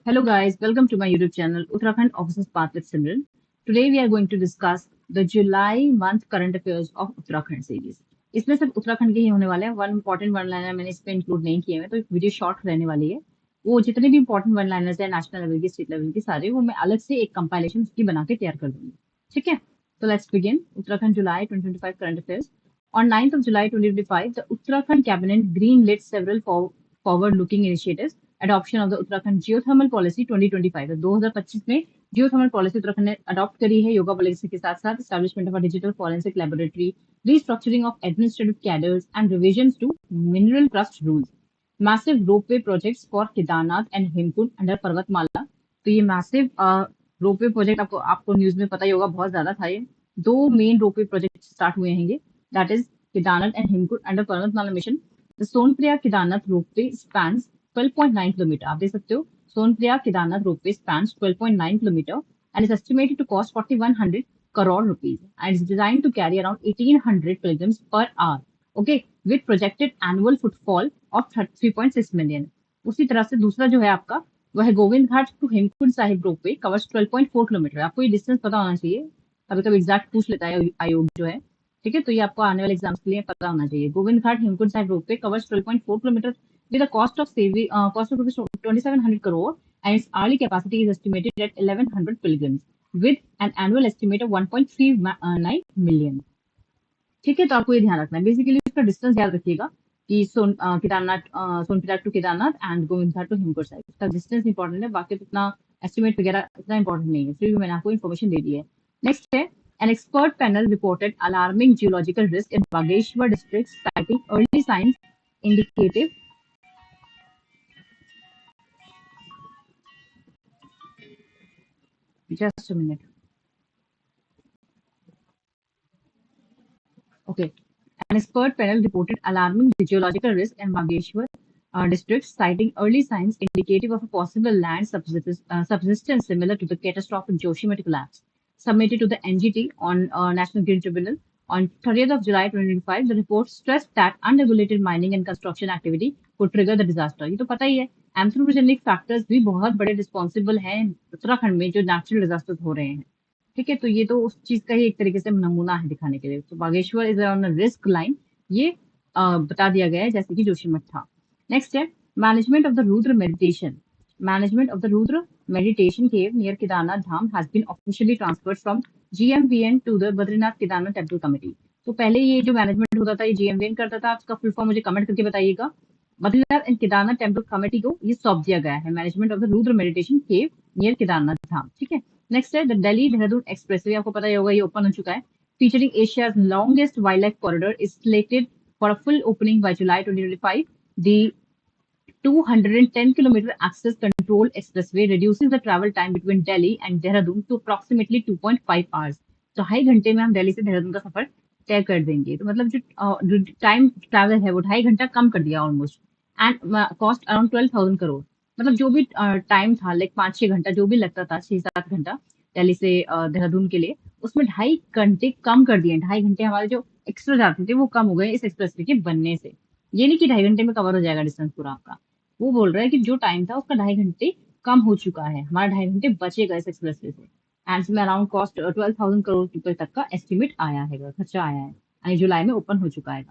Hello guys, welcome to my YouTube channel Uttarakhand Officers Path with Simran. Today we are going to discuss the July month current affairs of Uttarakhand series. इसमें सिर्फ उत्तराखंड के ही होने वाले हैं। One important one liner मैंने इसमें include नहीं किए हैं, तो वीडियो शॉर्ट रहने वाली है। वो जितने भी इंपॉर्टेंट वन लाइनर्स है नेशनल लेवल की, स्टेट लेवल की, सारे वो मैं अलग से एक कंपाइलेशन उसकी बना के तैयार कर दूंगी। ठीक है, तो let's begin. Uttarakhand July 2025 current affairs. On 9th of July 2025, the Uttarakhand cabinet greenlit several forward-looking initiatives. Adoption of the Uttarakhand Geothermal Policy 2025 2025 में जियोथर्मल पॉलिसी उत्तराखंड ने अडॉप्ट करी है योगा पॉलिसी के साथ साथ। Establishment of a digital forensic laboratory, restructuring of administrative cadres and revisions to mineral trust rules, massive ropeway projects for Kedarnath and Hemkund under Parvatmala. तो ये massive ropeway project आपको न्यूज में पता ही होगा, बहुत ज्यादा था ये। दो मेन रोपवे प्रोजेक्ट स्टार्ट हुए हैं, that is Kedarnath and Hemkund under Parvatmala mission. The Sonpriyag Kedarnath ropeway spans 12.9 km. आप देख सकते हो, Sonpriyag Kedarnath ropeway spans 12.9 km and is estimated to cost 4,100 crore rupees and is designed to carry around 1,800 pilgrims per hour. Okay, with projected annual footfall of 3.6 million. उसी तरह से दूसरा जो है आपका वह है Govind Ghat to Hemkund Sahib ropeway covers 12.4 kilometre. आपको ये डिस्टेंस पता होना चाहिए, कभी कभी एग्जैक्ट पूछ लेता है आयोग जो है। ठीक है, तो ये आपको आने वाले एग्जाम्स के लिए पता होना चाहिए। Govind Ghat Hemkund Sahib ropeway covers 12.4 kilometre with a cost of 2,700 crore and its hourly capacity is estimated at 1,100 pilgrims with an annual estimate of 1.39 million. ठीक है, तो आपको ये ध्यान रखना है। बेसिकली इसका डिस्टेंस याद रखिएगा कि Sonprayag to Kedarnath and Govind Ghat to Hemkund Sahib, इसका डिस्टेंस इंपॉर्टेंट है, बाकी तो इतना एस्टिमेट वगैरह इतना इंपॉर्टेंट नहीं है, फिर भी मैंने आपको इन्फॉर्मेशन दे दी है। नेक्स्ट है, an expert panel reported alarming geological risk in Bageshwar district, citing early signs indicative just a minute. Okay. An expert panel reported alarming geological risk in Bageshwar district, citing early signs indicative of a possible land subsidence similar to the catastrophic Joshimath collapse. Submitted to the NGT on National Green Tribunal on 30th of July 2025, the report stressed that unregulated mining and construction activity could trigger the disaster. ये तो पता ही है, anthropogenic factors भी बहुत बड़े responsible हैं उत्तराखंड में जो नेचुरल डिजास्टर्स हो रहे हैं। ठीक है, तो ये तो उस चीज का ही एक तरीके से नमूना है दिखाने के लिए। तो Bageshwar is on risk line, ये बता दिया गया है जैसे कि जोशीमठ था। नेक्स्ट है, management of the Rudra meditation. Management of the Rudra meditation cave near Kedarnath Dham has been officially transferred from GMVN to the Badrinath Kedarnath Temple Committee. तो पहले ये जो मैनेजमेंट होता था ये GMVN करता था, उसका फुल फॉर्म मुझे कमेंट करके बताइएगा। Badrinath and Kedarnath temple committee को ये सौंप दिया गया है, management of the Rudra meditation cave near Kedarnath Dham. ठीक है, नेक्स्ट है, द दिल्ली देहरादून एक्सप्रेसवे, आपको पता ही होगा ये ओपन हो चुका है। Featuring Asia's longest wildlife corridor is selected for a full opening by July 2025. The 210 kilometer access control expressway reduces the travel time between Delhi and Dehradun to approximately 2.5 hours. तो 2.5 घंटे में हम दिल्ली से देहरादून का सफर तय कर देंगे। तो मतलब जो टाइम ट्रैवल है वो 2.5 घंटा कम कर दिया almost. And cost around 12,000 crore. मतलब जो भी टाइम था, लाइक 5-6 घंटा जो भी लगता था, 6-7 घंटा दिल्ली से देहरादून के लिए, उसमें 2.5 घंटे कम कर दिए। 2.5 घंटे हमारे जो एक्स्ट्रा जाते थे वो कम हो गए इस एक्सप्रेसवे के बनने से। ये नहीं कि 2.5 घंटे में कवर हो जाएगा डिस्टेंस पूरा आपका, वो बोल रहा है कि जो टाइम था उसका 2.5 घंटे कम हो चुका है, हमारा 2.5 घंटे बचेगा इस एक्सप्रेसवे से। एंड इसमें अराउंड कॉस्ट 12,000 करोड़ रुपए तक का एस्टिमेट आया है, खर्चा आया है, यानी जुलाई में ओपन हो चुका है।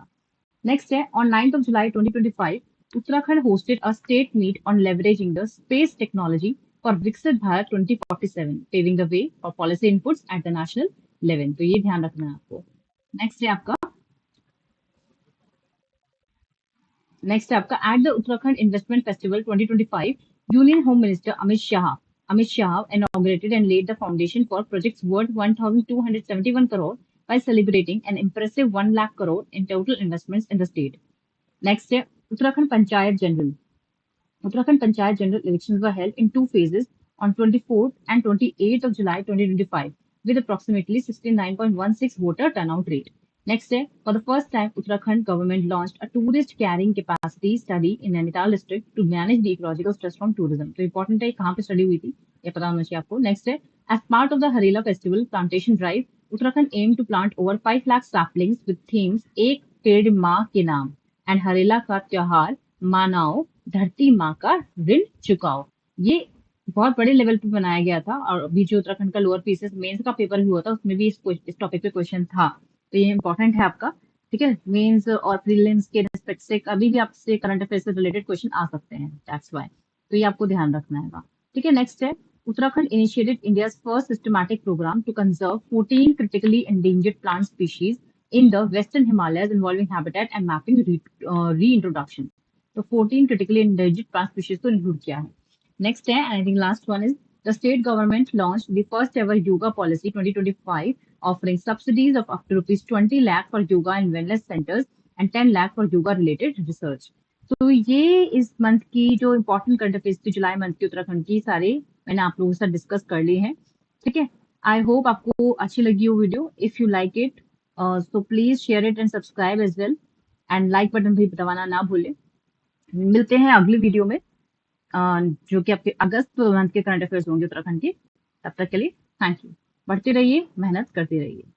नेक्स्ट है, on 9th of July 2025, Uttarakhand hosted a state meet on leveraging the space technology for Viksit Bharat 2047, paving the way for policy inputs at the national level. तो ये ध्यान रखना है आपको। नेक्स्ट है आपका at the Uttarakhand Investment Festival 2025, Union Home Minister Amit Shah inaugurated and laid the foundation for projects worth 1,271 crore by celebrating an impressive 1 lakh crore in total investments in the state. Next है, Uttarakhand Panchayat General. Uttarakhand Panchayat General elections were held in 2 phases on 24th and 28th of July 2025 with approximately 69.16 voter turnout rate. Next है, for the first time, Uttarakhand government launched a tourist carrying capacity study in Nainital district to manage the ecological stress from tourism. तो important है कहाँ पे study हुई थी ये पता होना चाहिए आपको। Next है, as part of the Harela festival plantation drive, Uttarakhand aimed to plant over 5 lakh saplings with themes एक पेड़ माँ के नाम and हरेला का त्योहार मनाओ, धरती माँ का ऋण चुकाओ। ये बहुत बड़े लेवल पे बनाया गया था, और अभी जो उत्तराखंड का लोअर पीसीएस मेंस का पेपर भी हुआ था उसमें भी इस टॉपिक पे क्वेश्चन था। तो ये इंपॉर्टेंट है आपका। ठीक है, मेंस और प्रीलिम्स के रिस्पेक्ट से कभी भी आपसे करंट अफेयर से रिलेटेड क्वेश्चन आ सकते हैं, दैट्स वाई। तो ये आपको ध्यान रखना है। ठीक है, नेक्स्ट है, Uttarakhand initiated India's first systematic program to conserve 14 critically endangered plant species in the Western Himalayas involving habitat and mapping reintroduction. तो 14 critically endangered plant species को इंक्लूड किया है। नेक्स्ट है, and I think last one is, the state government launched the first ever yoga policy 2025, offering subsidies of up to rupees 20 lakh for yoga and wellness centers and 10 lakh for yoga related research. तो ये इस month की जो important current affairs थी जुलाई month की उत्तराखंड की, सारे मैंने आप लोगों के साथ डिस्कस कर लिए हैं। ठीक है, आई होप आपको अच्छी लगी वो video. If you like it so please share it and subscribe as well, and like button भी दबाना ना भूलें। मिलते हैं अगली वीडियो में, जो कि आपके अगस्त मंथ के करंट अफेयर्स होंगे उत्तराखंड के। तब तक के लिए थैंक यू। बढ़ते रहिए, मेहनत करते रहिए।